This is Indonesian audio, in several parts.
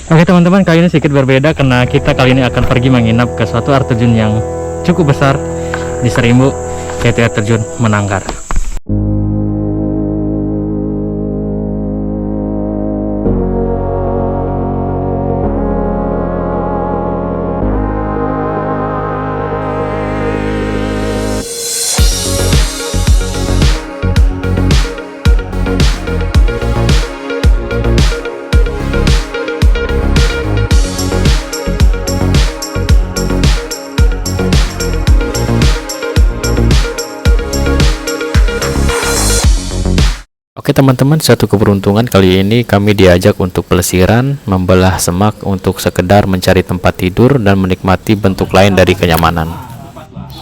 Oke teman-teman, kali ini sedikit berbeda karena kita kali ini akan pergi menginap ke suatu air terjun yang cukup besar di Serimbu, yaitu air terjun Menanggar. Oke teman-teman, satu keberuntungan kali ini kami diajak untuk pelesiran, membelah semak untuk sekedar mencari tempat tidur dan menikmati bentuk lain dari kenyamanan.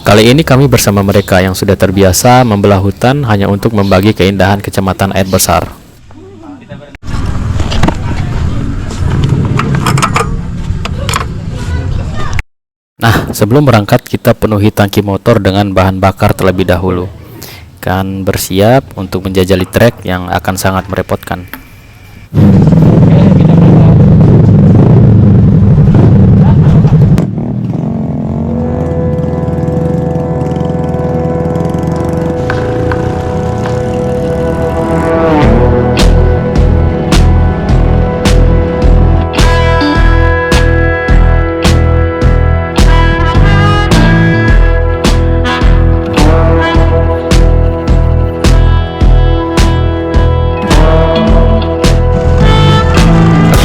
Kali ini kami bersama mereka yang sudah terbiasa membelah hutan hanya untuk membagi keindahan kecamatan Air Besar. Nah, sebelum berangkat kita penuhi tangki motor dengan bahan bakar terlebih dahulu. Akan bersiap untuk menjajali trek yang akan sangat merepotkan.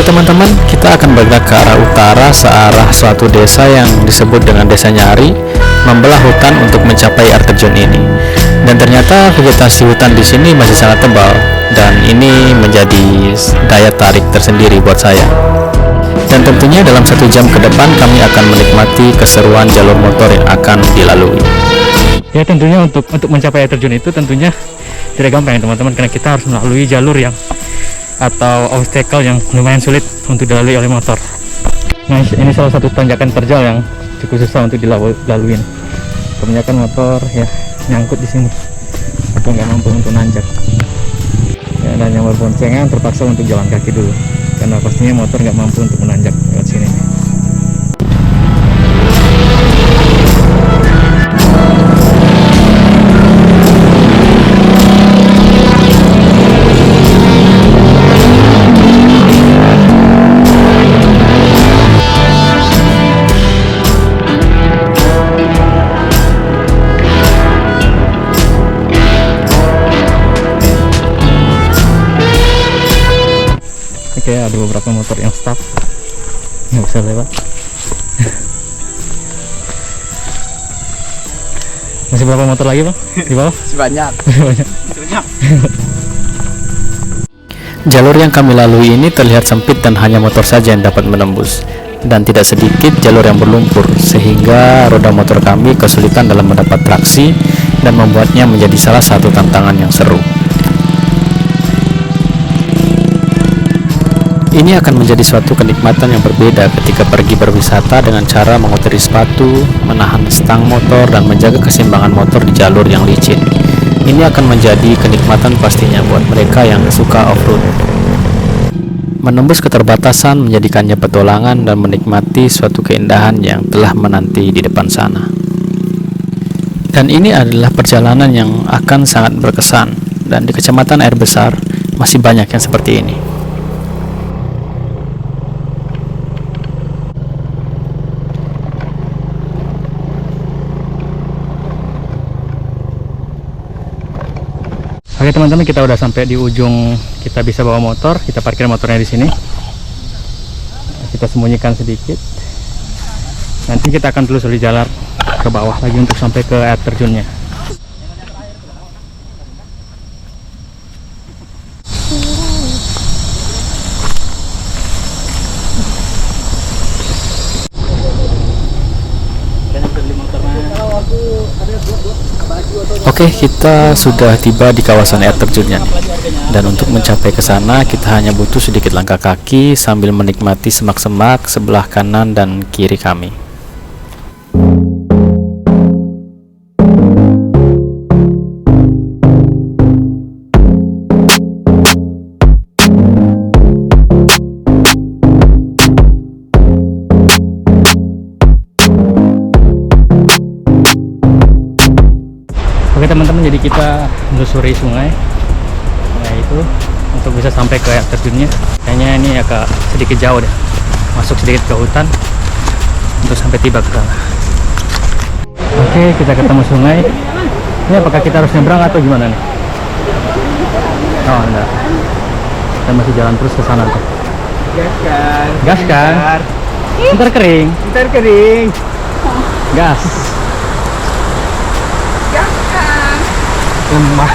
Teman-teman, kita akan bergerak ke arah utara searah suatu desa yang disebut dengan Desa Nyari, membelah hutan untuk mencapai air terjun ini. Dan ternyata vegetasi hutan di sini masih sangat tebal, dan ini menjadi daya tarik tersendiri buat saya. Dan tentunya dalam 1 jam ke depan kami akan menikmati keseruan jalur motor yang akan dilalui. Ya tentunya untuk mencapai air terjun itu tentunya tidak gampang ya teman-teman, karena kita harus melalui jalur yang atau obstacle yang lumayan sulit untuk dilalui oleh motor. Nah, ini salah satu tanjakan terjal yang cukup susah untuk dilalui. Kebanyakan motor ya nyangkut di sini atau nggak mampu untuk nanjak. Ya, dan yang berboncengan terpaksa untuk jalan kaki dulu karena pastinya motor nggak mampu untuk menanjak lewat sini. Oke, ada beberapa motor yang stuck, nggak bisa lewat. Masih berapa motor lagi bang di bawah? Banyak. Jalur yang kami lalui ini terlihat sempit dan hanya motor saja yang dapat menembus, dan tidak sedikit jalur yang berlumpur sehingga roda motor kami kesulitan dalam mendapat traksi dan membuatnya menjadi salah satu tantangan yang seru. Ini akan menjadi suatu kenikmatan yang berbeda ketika pergi berwisata dengan cara mengotori sepatu, menahan stang motor, dan menjaga keseimbangan motor di jalur yang licin. Ini akan menjadi kenikmatan pastinya buat mereka yang suka off-road. Menembus keterbatasan menjadikannya petualangan dan menikmati suatu keindahan yang telah menanti di depan sana. Dan ini adalah perjalanan yang akan sangat berkesan, dan di Kecamatan Air Besar masih banyak yang seperti ini. Oke teman-teman, kita udah sampai di ujung. Kita bisa bawa motor, kita parkir motornya di sini. Kita sembunyikan sedikit. Nanti kita akan telusuri jalan ke bawah lagi untuk sampai ke air terjunnya. Oke, kita sudah tiba di kawasan air terjunnya nih. Dan untuk mencapai ke sana kita hanya butuh sedikit langkah kaki sambil menikmati semak-semak sebelah kanan dan kiri kami. teman-teman, jadi kita menelusuri sungai itu untuk bisa sampai ke air terjunnya. Kayaknya ini agak sedikit jauh deh, masuk sedikit ke hutan untuk sampai tiba ke sana. Oke, kita ketemu sungai. Ini apakah kita harus nyebrang atau gimana nih? Oh enggak, kita masih jalan terus ke sana tuh. Gas kan? Ntar kering. Gas. Lemah.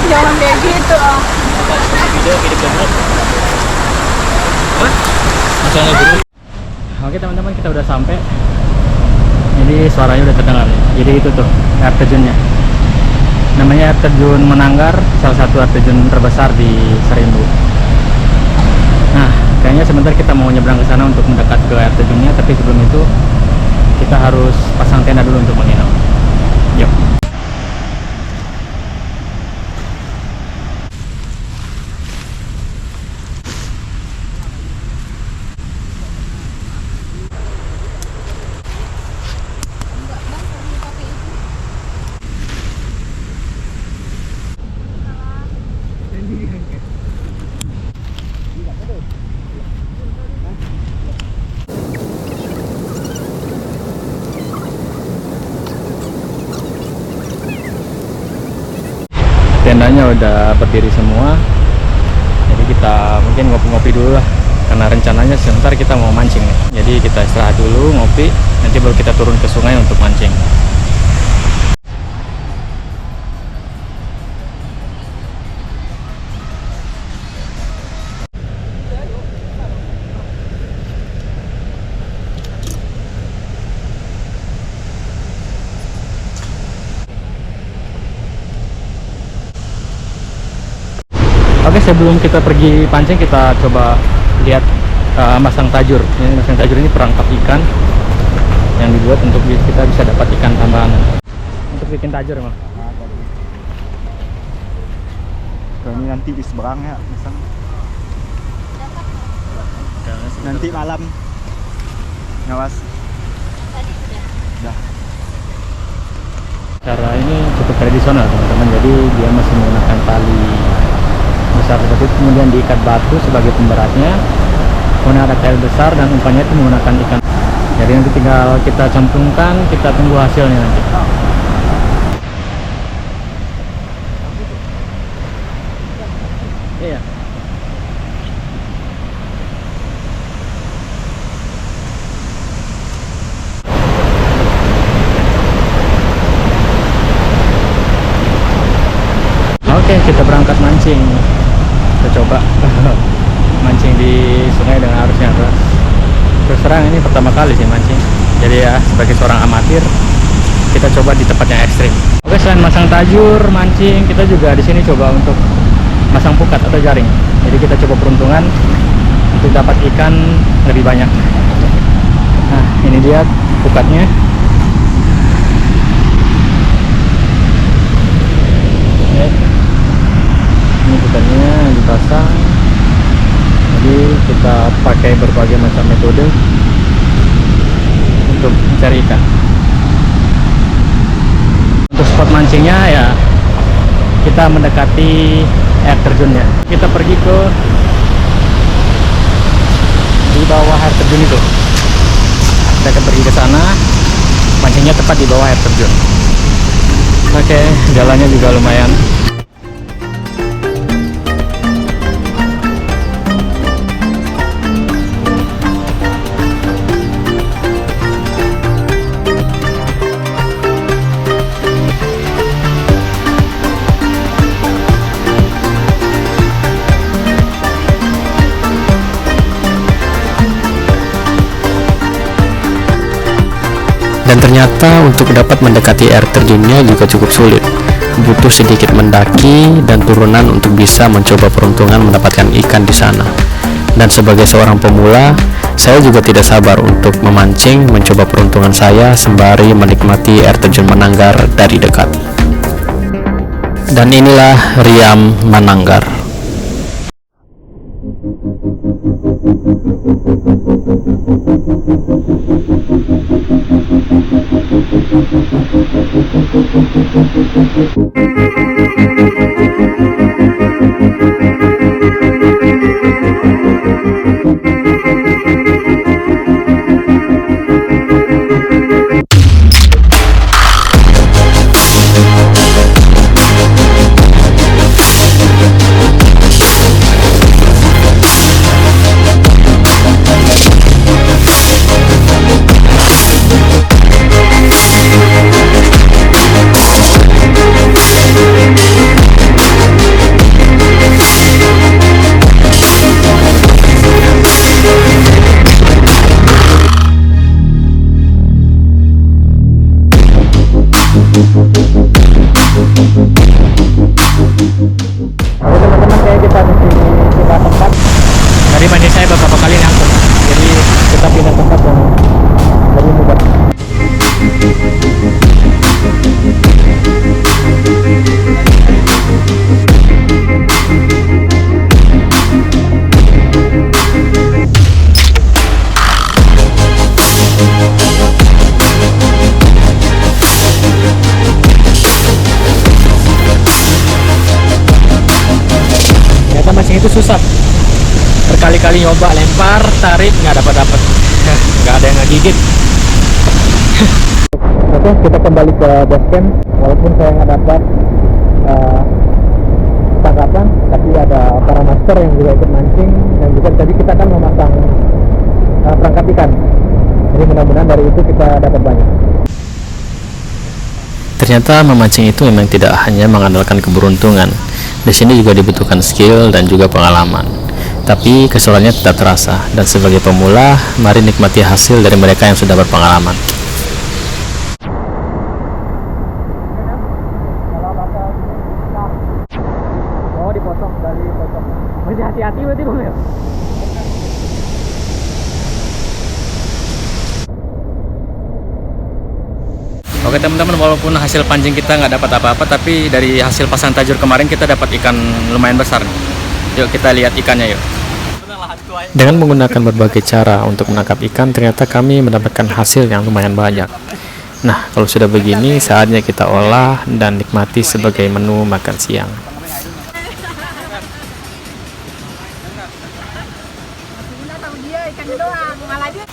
Jangan kayak gitu. Oke teman-teman, kita udah sampai. Jadi suaranya udah terdengar. Jadi itu tuh air terjunnya. Namanya air terjun Menanggar, salah satu air terjun terbesar di Serimbu. Nah, kayaknya sebentar kita mau nyebrang ke sana untuk mendekat ke air terjunnya, tapi sebelum itu kita harus pasang tenda dulu untuk menginap. Yuk. Tendanya udah berdiri semua, jadi kita mungkin ngopi-ngopi dulu lah, karena rencananya sebentar kita mau mancing nih. Jadi kita istirahat dulu, ngopi, nanti baru kita turun ke sungai untuk mancing. Oke, sebelum kita pergi pancing, kita coba lihat masang tajur. Ini masang tajur ini perangkap ikan yang dibuat untuk kita bisa dapat ikan tambahan untuk bikin tajur emang. Ini nanti di seberang ya, misal. Nanti malam. Ngawas. Udah. Cara ini cukup tradisional teman-teman, jadi dia masih menggunakan tali besar seperti itu, kemudian diikat batu sebagai pemberatnya, kemudian ada kail besar dan umpannya itu menggunakan ikan. Jadi nanti tinggal kita campungkan, kita tunggu hasilnya nanti. Iya. Oke, kita berangkat mancing. Kita coba mancing di sungai dengan arus yang deras. Terus terang ini pertama kali sih mancing. Jadi ya sebagai seorang amatir, kita coba di tempat yang ekstrim. Oke, selain masang tajur, mancing, kita juga di sini coba untuk masang pukat atau jaring. Jadi kita coba peruntungan untuk dapat ikan lebih banyak. Nah, ini dia pukatnya. Ini pukatnya dipasang. Jadi kita pakai berbagai macam metode untuk mencari ikan. Untuk spot mancingnya ya kita mendekati air terjunnya. Kita pergi ke di bawah air terjun itu. Kita akan pergi ke sana, mancingnya tepat di bawah air terjun. Oke, jalannya juga lumayan. Dan ternyata untuk dapat mendekati air terjunnya juga cukup sulit. Butuh sedikit mendaki dan turunan untuk bisa mencoba peruntungan mendapatkan ikan di sana. Dan sebagai seorang pemula, saya juga tidak sabar untuk memancing, mencoba peruntungan saya sembari menikmati air terjun Menanggar dari dekat. Dan inilah Riam Menanggar. itu susah. Berkali-kali nyoba lempar, tarik, nggak dapat. Nggak ada yang ngegigit. Oke, kita kembali ke base camp. Walaupun saya nggak dapat tangkapan, tapi ada para master yang juga ikut mancing, dan juga tadi kita kan memasang perangkap ikan. Jadi mudah-mudahan dari itu kita dapat banyak. Ternyata memancing itu memang tidak hanya mengandalkan keberuntungan. Di sini juga dibutuhkan skill dan juga pengalaman. Tapi kesulitannya tetap terasa, dan sebagai pemula, mari nikmati hasil dari mereka yang sudah berpengalaman. Oh, dipotong dari potong. Mesti hati-hati berarti Bang ya. Oke teman-teman, walaupun hasil pancing kita nggak dapat apa-apa, tapi dari hasil pasang tajur kemarin kita dapat ikan lumayan besar. Yuk kita lihat ikannya yuk. Dengan menggunakan berbagai cara untuk menangkap ikan, ternyata kami mendapatkan hasil yang lumayan banyak. Nah, kalau sudah begini, saatnya kita olah dan nikmati sebagai menu makan siang. Kita tahu dia ikan doang, malah dia.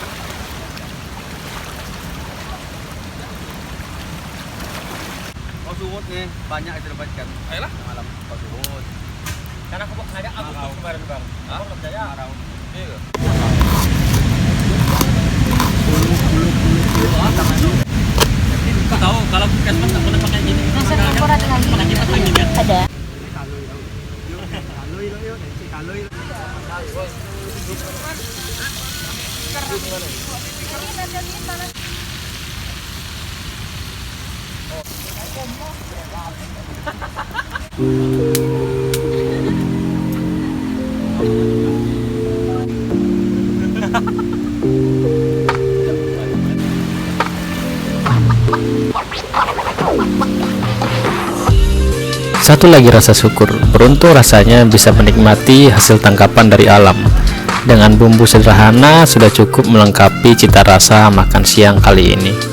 Kau suwut nih, banyak itu dapat ikan. Ayolah malam kau suwut. Karena aku ada aku kemarin Bang. Aku percaya arau. Iya. Tahu kalau Casper tak pernah pakai gini. Rasa campuran dengan ini. Ada. Satu lagi rasa syukur, beruntung rasanya bisa menikmati hasil tangkapan dari alam. Dengan bumbu sederhana sudah cukup melengkapi cita rasa makan siang kali ini.